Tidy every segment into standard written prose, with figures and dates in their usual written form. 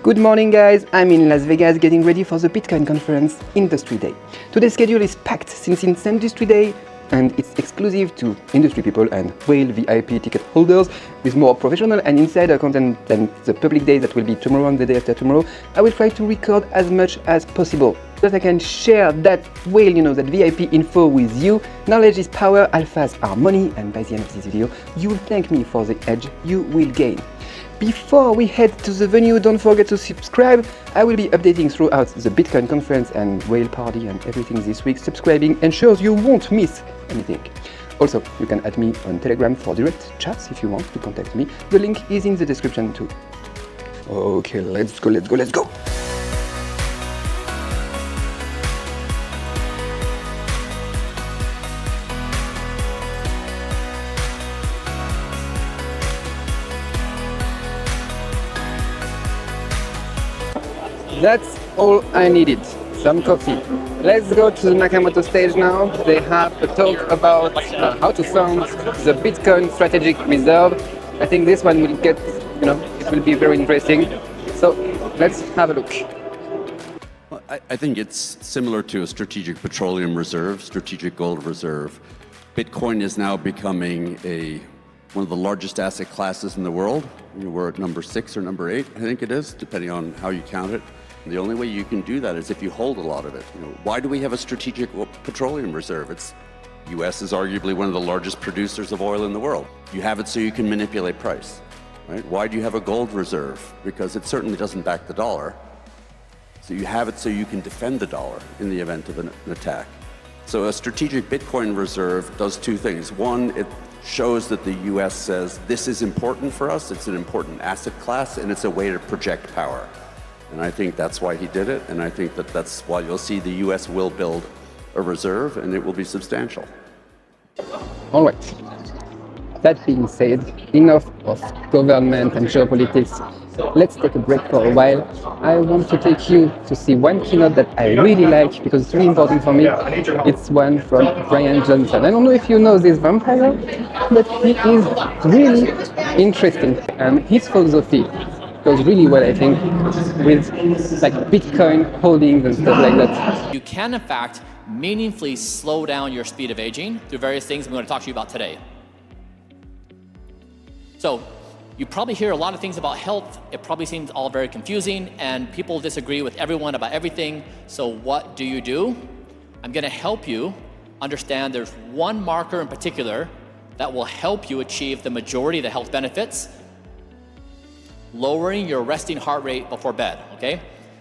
Good morning guys, I'm in Las Vegas getting ready for the Bitcoin conference Industry Day. Today's schedule is packed since it's Industry Day and it's exclusive to industry people and whale VIP ticket holders with more professional and insider content than the public day that will be tomorrow and the day after tomorrow. I will try to record as much as possible so that I can share that whale, that VIP info with you. Knowledge is power, alphas are money, and by the end of this video, you will thank me for the edge you will gain. Before we head to the venue, don't forget to subscribe. I will be updating throughout the Bitcoin conference and whale party and everything this week. Subscribing ensures you won't miss anything. Also, you can add me on Telegram for direct chats if you want to contact me. The link is in the description too. Okay, let's go. That's all I needed, some coffee. Let's go to the Nakamoto stage now. They have a talk about how to fund the Bitcoin strategic reserve. I think this one will get, it will be very interesting. So let's have a look. Well, I think it's similar to a strategic petroleum reserve, strategic gold reserve. Bitcoin is now becoming one of the largest asset classes in the world. We're at number 6 or number 8, I think it is, depending on how you count it. The only way you can do that is if you hold a lot of it. Why do we have a strategic petroleum reserve? U.S. is arguably one of the largest producers of oil in the world. You have it so you can manipulate price, right? Why do you have a gold reserve? Because it certainly doesn't back the dollar. So you have it so you can defend the dollar in the event of an attack. So a strategic Bitcoin reserve does two things. One, it shows that the U.S. says this is important for us. It's an important asset class, and it's a way to project power. And I think that's why he did it, and I think that's why you'll see the U.S. will build a reserve, and it will be substantial. All right. That being said, enough of government and geopolitics. Let's take a break for a while. I want to take you to see one keynote that I really like because it's really important for me. It's one from Bryan Johnson. I don't know if you know this vampire, but he is really interesting, and his philosophy goes really well, I think, with Bitcoin holdings and stuff like that. You can, in fact, meaningfully slow down your speed of aging through various things I'm going to talk to you about today. So, you probably hear a lot of things about health. It probably seems all very confusing, and people disagree with everyone about everything. So what do? I'm going to help you understand there's one marker in particular that will help you achieve the majority of the health benefits. Lowering your resting heart rate before bed, okay?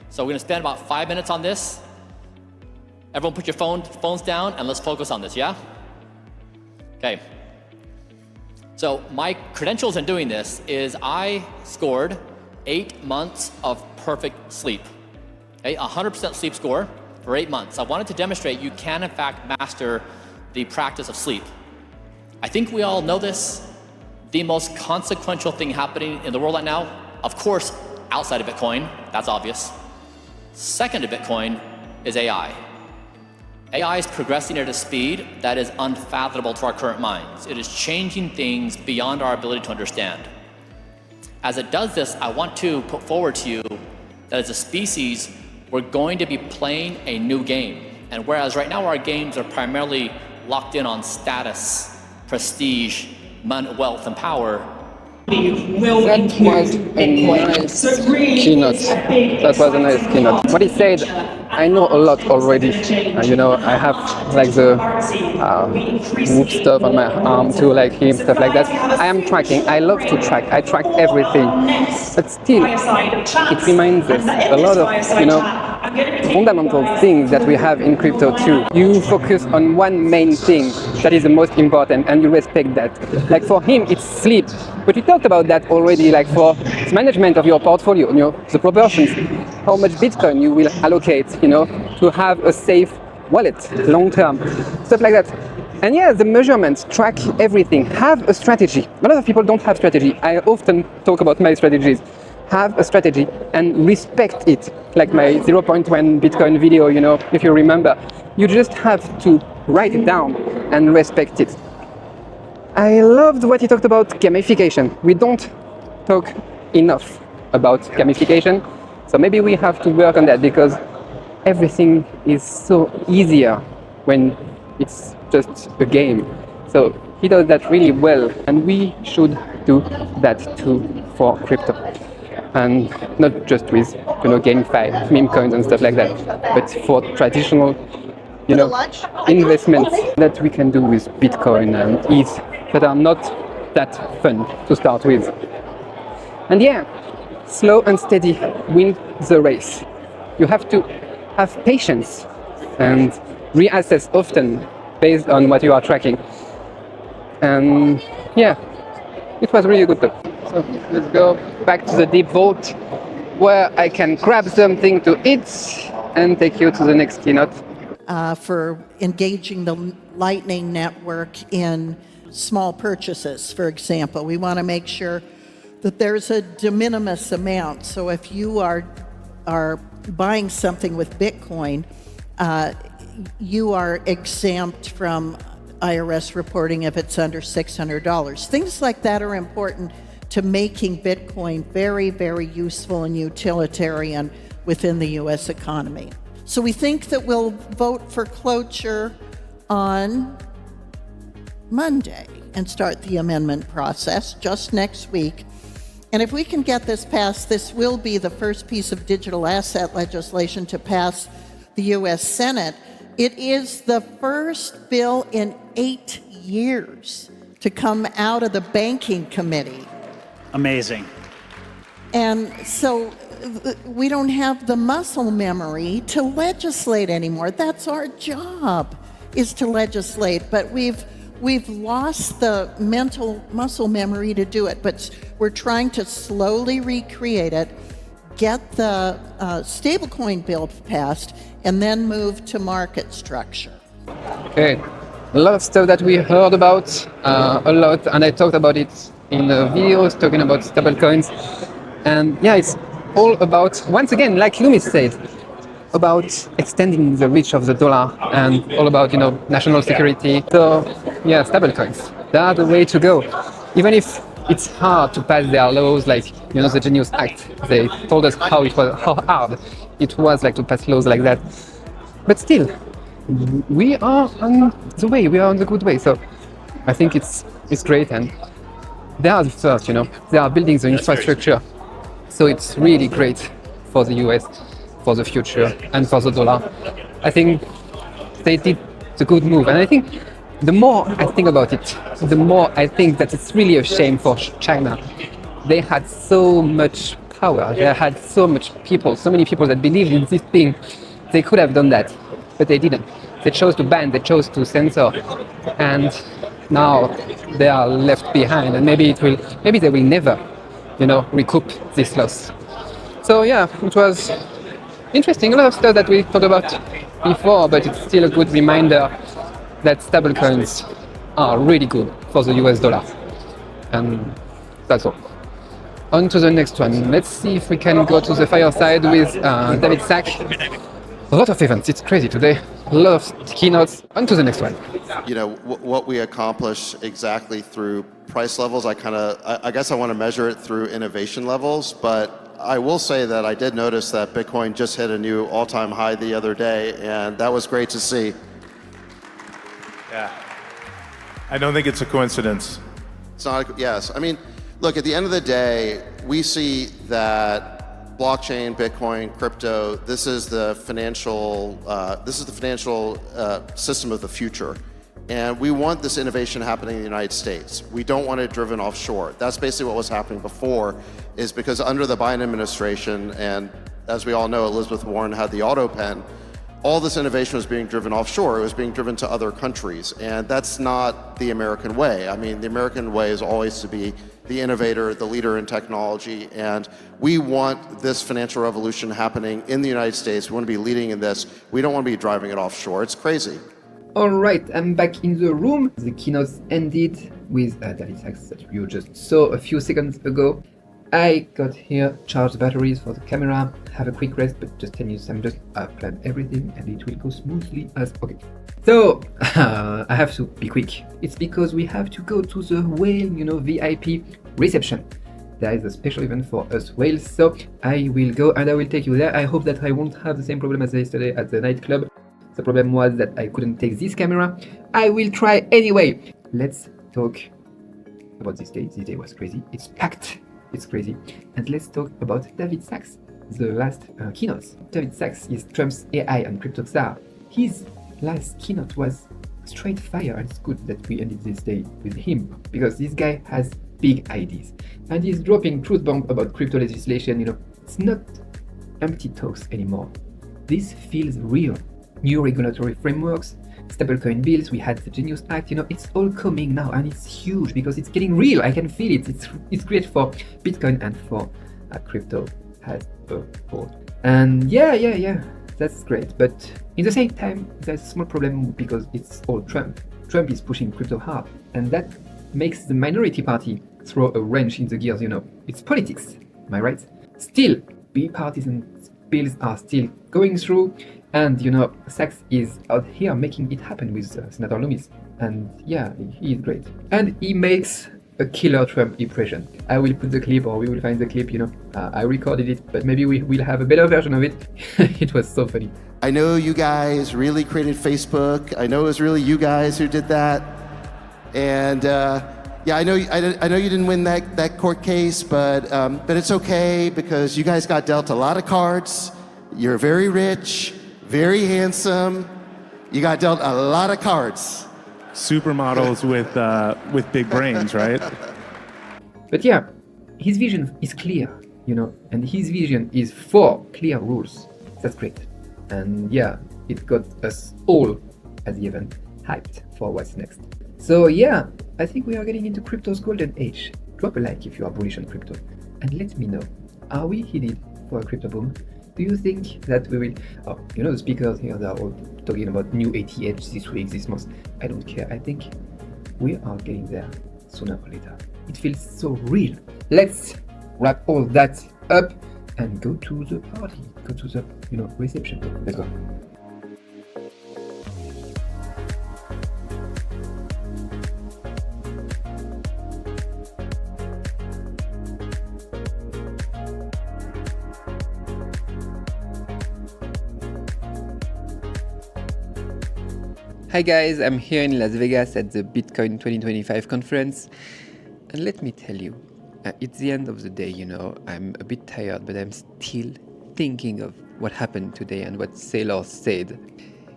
So we're gonna spend about 5 minutes on this. Everyone put your phones down and let's focus on this, yeah? Okay. So my credentials in doing this is I scored 8 months of perfect sleep, okay? 100% sleep score for 8 months. I wanted to demonstrate you can in fact master the practice of sleep. I think we all know this. The most consequential thing happening in the world right now, of course, outside of Bitcoin, that's obvious. Second to Bitcoin is AI. AI is progressing at a speed that is unfathomable to our current minds. It is changing things beyond our ability to understand. As it does this, I want to put forward to you that as a species, we're going to be playing a new game. And whereas right now our games are primarily locked in on status, prestige, wealth, and power. That was a nice keynote. What he said, I know a lot already. I have the whoop stuff on my arm too, like him, stuff like that. I am tracking. I love to track. I track everything. But still, it reminds us a lot of, fundamental things that we have in crypto too. You focus on one main thing that is the most important, and you respect that. Like for him, it's sleep. But we talked about that already, for management of your portfolio, the proportions, how much Bitcoin you will allocate, to have a safe wallet, long term, stuff like that. And yeah, the measurements, track everything, have a strategy. A lot of people don't have strategy. I often talk about my strategies. Have a strategy and respect it. Like my 0.1 Bitcoin video, if you remember, you just have to write it down and respect it. I loved what he talked about gamification. We don't talk enough about gamification. So maybe we have to work on that, because everything is so easier when it's just a game. So he does that really well, and we should do that too for crypto. And not just with, GameFi, meme coins and stuff like that, but for traditional, investments that we can do with Bitcoin and ETH that are not that fun to start with. And yeah, slow and steady win the race. You have to have patience and reassess often based on what you are tracking. And yeah, it was really good though. So let's go back to the deep vault where I can grab something to eat and take you to the next keynote. For engaging the Lightning Network in small purchases, for example. We want to make sure that there's a de minimis amount. So if you are buying something with Bitcoin, you are exempt from IRS reporting if it's under $600. Things like that are important to making Bitcoin very, very useful and utilitarian within the US economy. So we think that we'll vote for cloture on Monday and start the amendment process just next week. And if we can get this passed, this will be the first piece of digital asset legislation to pass the US Senate. It is the first bill in 8 years to come out of the banking committee. Amazing. And so we don't have the muscle memory to legislate anymore. That's our job, is to legislate. But we've lost the mental muscle memory to do it. But we're trying to slowly recreate it, get the stablecoin bill passed, and then move to market structure. Okay, a lot of stuff that we heard about, a lot, and I talked about it in the videos talking about stablecoins. And yeah, it's all about, once again, like Lummis said, about extending the reach of the dollar and all about, national security. So yeah, stablecoins, they are the way to go. Even if it's hard to pass their laws, like, the Genius Act. They told us how hard it was like to pass laws like that. But still, we are on the way, we are on the good way. So I think it's great, and they are the first, they are building the infrastructure. So it's really great for the US, for the future, and for the dollar. I think they did the good move. And I think the more I think about it, the more I think that it's really a shame for China. They had so much power. They had so many people that believed in this thing. They could have done that, but they didn't. They chose to ban, they chose to censor, and now they are left behind. And maybe they will never, recoup this loss. So yeah, it was interesting. A lot of stuff that we talked about before, but it's still a good reminder that stablecoins are really good for the US dollar. And that's all. On to the next one. Let's see if we can go to the fireside with David Sack. A lot of events. It's crazy today. A lot of keynotes. On to the next one. What we accomplish exactly through price levels, I guess I want to measure it through innovation levels, but I will say that I did notice that Bitcoin just hit a new all-time high the other day, and that was great to see. Yeah. I don't think it's a coincidence. It's not, yes. I mean, look, at the end of the day, we see that blockchain, Bitcoin, crypto, this is the financial system of the future. And we want this innovation happening in the United States. We don't want it driven offshore. That's basically what was happening before, is because under the Biden administration, and as we all know, Elizabeth Warren had the auto pen, all this innovation was being driven offshore. It was being driven to other countries. And that's not the American way. I mean, the American way is always to be the innovator, the leader in technology. And we want this financial revolution happening in the United States. We want to be leading in this. We don't want to be driving it offshore. It's crazy. All right, I'm back in the room. The keynote ended with David Sachs that you just saw a few seconds ago. I got here, charged the batteries for the camera, have a quick rest, but just 10 minutes, I'm just plan everything and it will go smoothly as okay. So, I have to be quick. It's because we have to go to the whale, VIP reception. there is a special event for us whales, so I will go and I will take you there. I hope that I won't have the same problem as yesterday at the nightclub. The problem was that I couldn't take this camera. I will try anyway. Let's talk about this day. This day was crazy. It's packed. It's crazy. And let's talk about David Sachs, the last keynote. David Sachs is Trump's AI and crypto czar. His last keynote was straight fire, and it's good that we ended this day with him because this guy has big ideas and he's dropping truth bomb about crypto legislation. It's not empty talks anymore. This feels real. New regulatory frameworks, stablecoin bills, we had the Genius Act, it's all coming now and it's huge because it's getting real. I can feel it. It's great for Bitcoin and for crypto as a whole. And yeah, that's great. But in the same time, there's a small problem because it's all Trump. Trump is pushing crypto hard, and that makes the minority party throw a wrench in the gears. It's politics, am I right? Still, bipartisan bills are still going through, and Sachs is out here making it happen with Senator Lummis, and yeah, he is great, and he makes a killer Trump impression. I will put the clip, or we will find the clip. I recorded it, but maybe we will have a better version of it. It was so funny. I know you guys really created Facebook. I know it was really you guys who did that. And yeah, I know you didn't win that court case, but it's okay because you guys got dealt a lot of cards. You're very rich, very handsome. You got dealt a lot of cards. Supermodels with big brains, right? But yeah, his vision is clear, and his vision is for clear rules. That's great. And yeah, it got us all at the event hyped for what's next. So yeah, I think we are getting into crypto's golden age. Drop a like if you are bullish on crypto. And let me know, are we headed for a crypto boom? Do you think that we will... Oh, the speakers here, they are all talking about new ATH this week, this month. I don't care. I think we are getting there sooner or later. It feels so real. Let's wrap all that up and go to the party. Go to the, reception. Let's go. Hi guys, I'm here in Las Vegas at the Bitcoin 2025 conference, and let me tell you, it's the end of the day, I'm a bit tired, but I'm still thinking of what happened today and what Saylor said.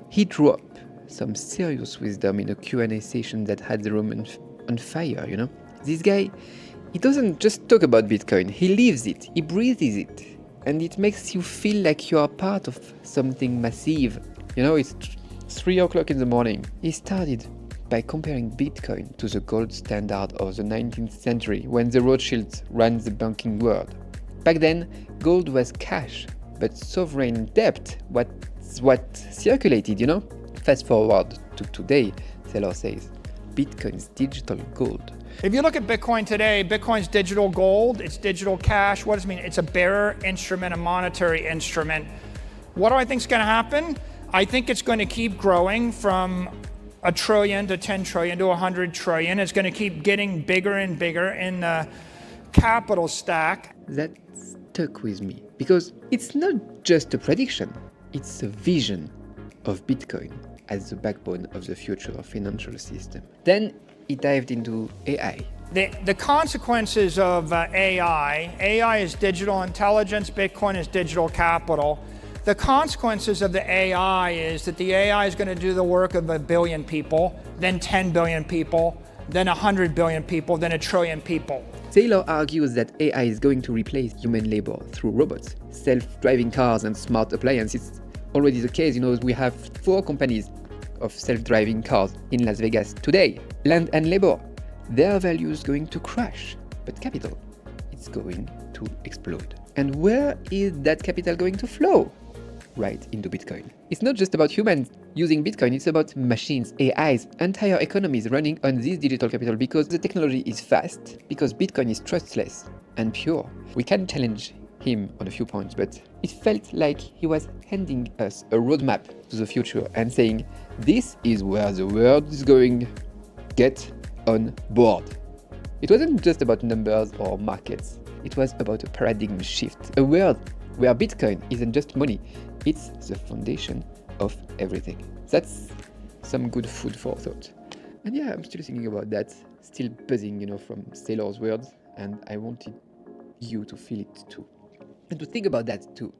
He dropped some serious wisdom in a Q&A session that had the room on fire, This guy, he doesn't just talk about Bitcoin, he lives it, he breathes it, and it makes you feel like you are part of something massive. It's 3 o'clock in the morning. He started by comparing Bitcoin to the gold standard of the 19th century when the Rothschilds ran the banking world. Back then, gold was cash, but sovereign debt was what circulated, Fast forward to today, Saylor says, Bitcoin's digital gold. If you look at Bitcoin today, Bitcoin's digital gold, it's digital cash. What does it mean? It's a bearer instrument, a monetary instrument. What do I think is going to happen? I think it's going to keep growing from $1 trillion to 10 trillion to 100 trillion. It's going to keep getting bigger and bigger in the capital stack. That stuck with me because it's not just a prediction, it's a vision of Bitcoin as the backbone of the future financial system. Then he dived into AI. The consequences of AI is digital intelligence, Bitcoin is digital capital. The consequences of the AI is that the AI is going to do the work of 1 billion people, then 10 billion people, then 100 billion people, then 1 trillion people. Saylor argues that AI is going to replace human labor through robots, self-driving cars and smart appliances. It's already the case, we have 4 companies of self-driving cars in Las Vegas today. Land and labor, their value is going to crash, but capital, it's going to explode. And where is that capital going to flow? Right into Bitcoin. It's not just about humans using Bitcoin, it's about machines, AIs, entire economies running on this digital capital because the technology is fast, because Bitcoin is trustless and pure. We can challenge him on a few points, but it felt like he was handing us a roadmap to the future and saying, this is where the world is going, get on board. It wasn't just about numbers or markets. It was about a paradigm shift, a world where Bitcoin isn't just money, it's the foundation of everything. That's some good food for thought. And yeah, I'm still thinking about that, still buzzing, from Saylor's words, and I wanted you to feel it too. And to think about that too.